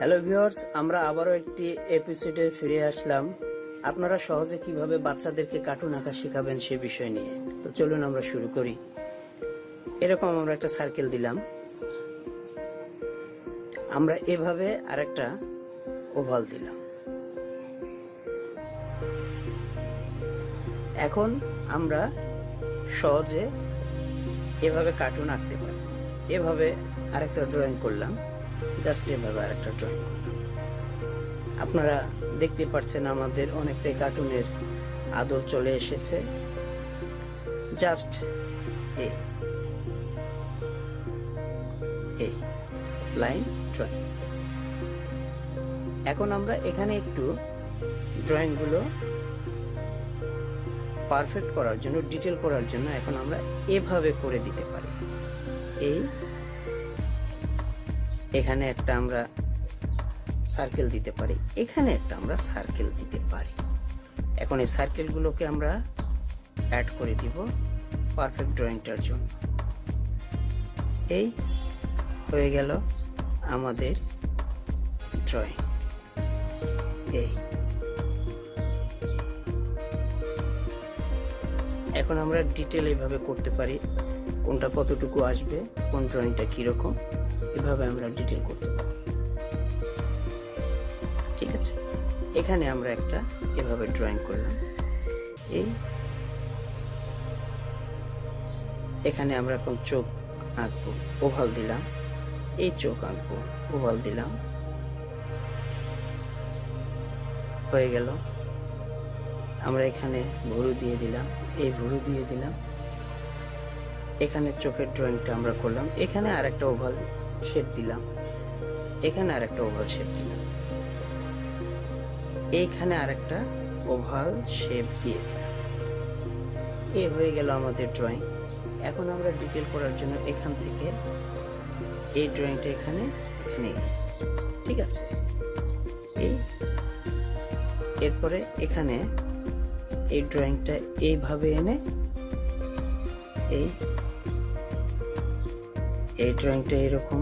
Hello viewers, আমরা আবারও একটি এপিসোডে ফিরে আসলাম। আপনারা সহজে কিভাবে বাচ্চাদেরকে কার্টুন আঁকা শেখাবেন সে বিষয় নিয়ে। তো চলুন আমরা শুরু করি। এরকম আমরা একটা সার্কেল দিলাম, আমরা এভাবে আরেকটা ওভাল দিলাম। এখন আমরা সহজে এভাবে কার্টুন আঁকতে পারি। এভাবে আরেকটা ড্রয়িং করলাম, জাস্ট এভাবে আরেকটা ড্রয়িং করলাম। আপনারা দেখতে পাচ্ছেন আমাদের অনেকটাই কার্টুনের আদল চলে এসেছে। জাস্ট এই লাইন ড্রয়িং। এখন আমরা এখানে একটু ড্রয়িং গুলো পারফেক্ট করার জন্য, ডিটেল করার জন্য এখন আমরা এভাবে করে দিতে পারি। এখানে একটা আমরা সার্কেল দিতে পারি, এখানে একটা আমরা সার্কেল দিতে পারি। এখন এই সার্কেলগুলোকে আমরা অ্যাড করে দিব পারফেক্ট ড্রয়িংটার জন্য। এই হয়ে গেল আমাদের ড্রয়িং। এখন আমরা ডিটেল এইভাবে করতে পারি, কোনটা কতটুকু আসবে, কোন ড্রয়িংটা কিরকম, এভাবে আমরা ডিটেল করতে পারি। ঠিক আছে, এখানে আমরা একটা এভাবে ড্রয়িং করলাম। এখানে আমরা এখন চোখ আঁকবো, ওভাল দিলাম। এই চোখ আঁকবো, ওভাল দিলাম, হয়ে গেল। আমরা এখানে ভুরু দিয়ে দিলাম, এই ভুরু দিয়ে দিলাম। এখানে চোখের ড্রয়িংটা আমরা করলাম। এখানে আরেকটা ওভাল শেপ দিলাম, এখানে আরেকটা ওভাল শেপ দিলাম, এইখানে আরেকটা ওভাল শেপ দিয়ে দিলাম। এই হয়ে গেল আমাদের ড্রয়িং। এখন আমরা ডিটেল করার জন্য এখান থেকে এই ড্রয়িংটা এখানে ঠিক আছে। এরপরে এখানে এই ড্রয়িংটা এইভাবে এনে এই ড্রয়িংটা এরকম,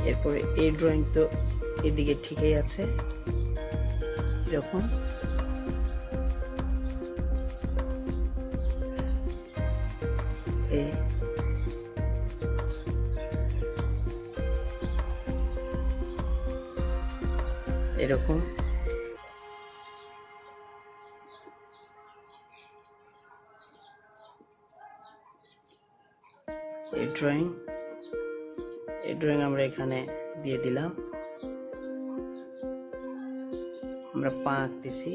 এরপরে এই ড্রয়িং তো এদিকে ঠিকই আছে, এরকম। এরকম এই ড্রয়িং আমরা এখানে দিয়ে দিলাম। আমরা পা আঁকতেছি,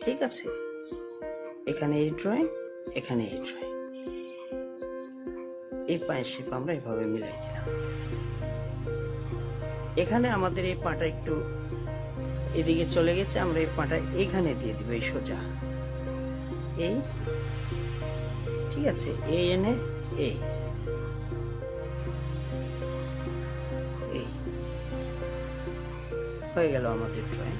ঠিক আছে। এখানে এই ড্রয়িং, এখানে এই ড্রয়িং, এই পায়ের শেপ আমরা এভাবে মিলাই দিলাম। এখানে আমাদের এই পাটা একটু এদিকে চলে গেছে, আমরা এই পাটা এখানে দিয়ে দিব, এই সোজা। ঠিক আছে, এই এনে এই হয়ে গেল আমাদের ড্রয়িং।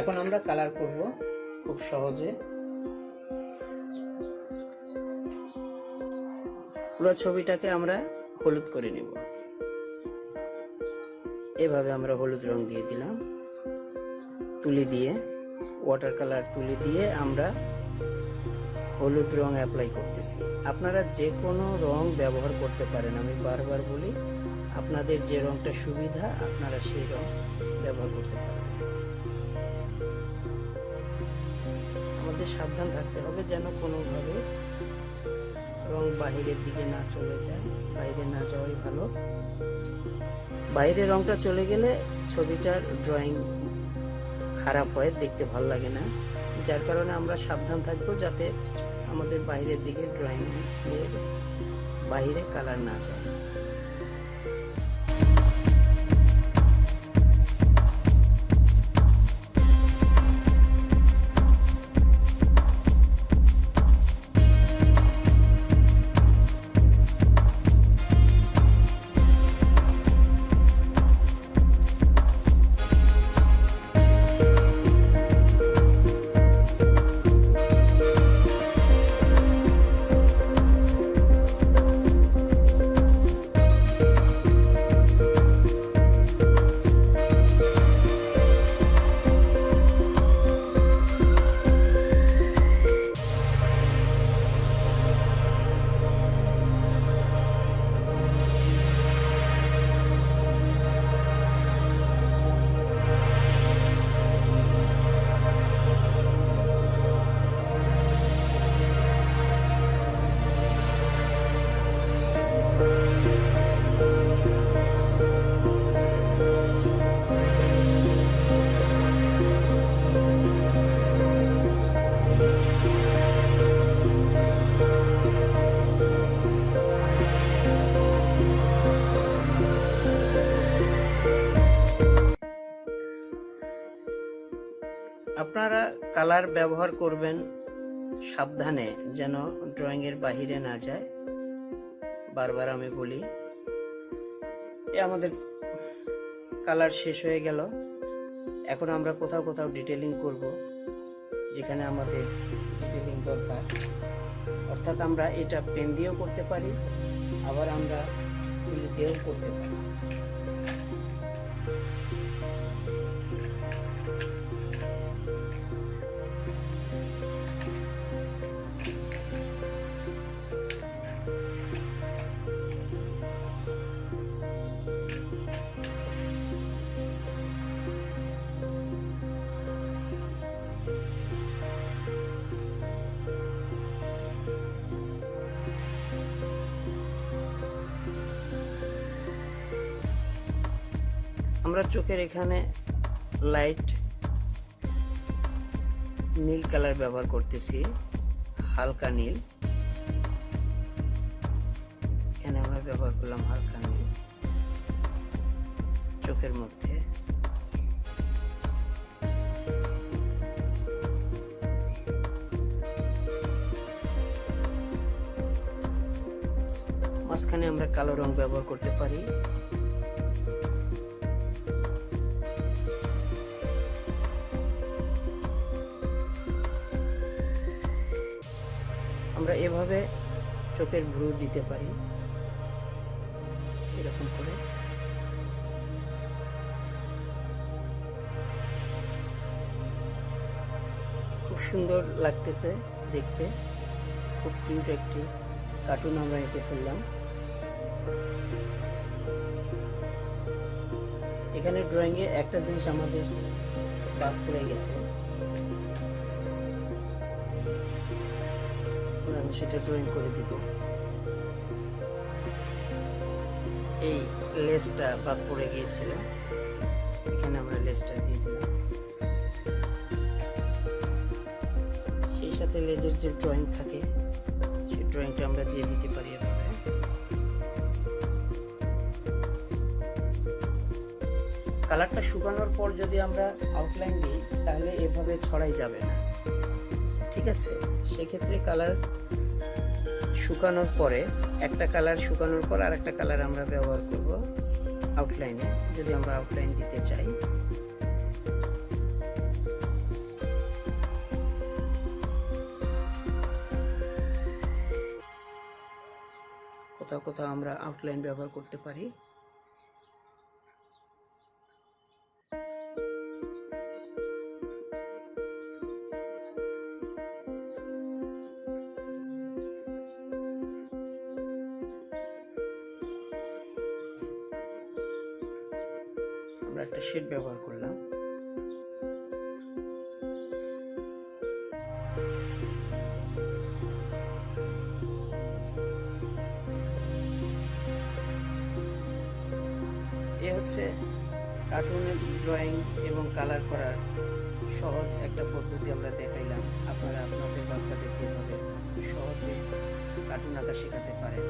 এখন আমরা কালার করব খুব সহজে। পুরো ছবিটাকে আমরা হলুদ করে নেব। এভাবে আমরা হলুদ রং দিয়ে দিলাম, তুলি দিয়ে, ওয়াটার কালার তুলি দিয়ে আমরা হলুদ রং অ্যাপ্লাই করতেছি। আপনারা যে কোনো রং ব্যবহার করতে পারেন, আমি বারবার বলি আপনাদের যে রংটা সুবিধা আপনারা সেই রং ব্যবহার করতে পারেন। আমাদের সাবধান থাকতে হবে যেন কোনোভাবে রং বাহিরের দিকে না চলে যায়, বাইরে না যাওয়াই ভালো। বাইরে রংটা চলে গেলে ছবিটার ড্রয়িং খারাপ হয়, দেখতে ভালো লাগে না। যার কারণে আমরা সাবধান থাকবো যাতে আমাদের বাইরের দিকে ড্রয়িং এর বাইরে কালার না যায়। আপনারা কালার ব্যবহার করবেন সাবধানে যেন ড্রয়িং এর বাহিরে না যায়, বারবার আমি বলি। আমাদের কালার শেষ হয়ে গেল। এখন আমরা কোথাও কোথাও ডিটেলিং করব, যেখানে আমাদের ডিটেলিং দরকার। অর্থাৎ আমরা এটা পেন দিয়েও করতে পারি, আবার আমরা তুলি দিয়েও করতে পারি। আমরা চোখের এখানে লাইট নীল কালার ব্যবহার করতেছি, হালকা নীল। এখানে আমরা ব্যবহার করলাম হালকা নীল চোখের মধ্যে। মাঝখানে আমরা কালো রং ব্যবহার করতে পারি। আমরা এভাবে চোখের ভ্রু দিতে পারি, এরকম করে। খুব সুন্দর লাগতেছে দেখতে, খুব কিউট একটি কার্টুন আমরা এঁকে ফেললাম। এখানে ড্রয়িং এ একটা জিনিস আমাদের বাদ পড়ে গেছে, আমি সেটা ড্রয়িং করে দিব। এই লেসটা বাদ পড়ে গিয়েছিল, এখানে আমরা লেসটা দিয়ে দিলাম। সেই সাথে লেজের যে ড্রয়িং থাকে সেই ড্রয়িংটা আমরা দিয়ে দিতে পারি এভাবে। কালারটা শুকানোর পর যদি আমরা আউটলাইন দিই তাহলে এভাবে ছড়াই যাবে না, ঠিক আছে? সেক্ষেত্রে কালার শুকানোর পরে, একটা কালার শুকানোর পর আর একটা কালার আমরা ব্যবহার করব আউটলাইনে, যদি আমরা আউটলাইন দিতে চাই। কোথাও কোথাও আমরা আউটলাইন ব্যবহার করতে পারি। আমরা একটা শেড ব্যবহার করলাম। এ হচ্ছে কার্টুনের ড্রয়িং এবং কালার করার সহজ একটা পদ্ধতি আমরা দেখাইলাম। আপনারা আপনাদের বাচ্চাদেরকে এভাবে সহজে কার্টুন আঁকা শেখাতে পারেন।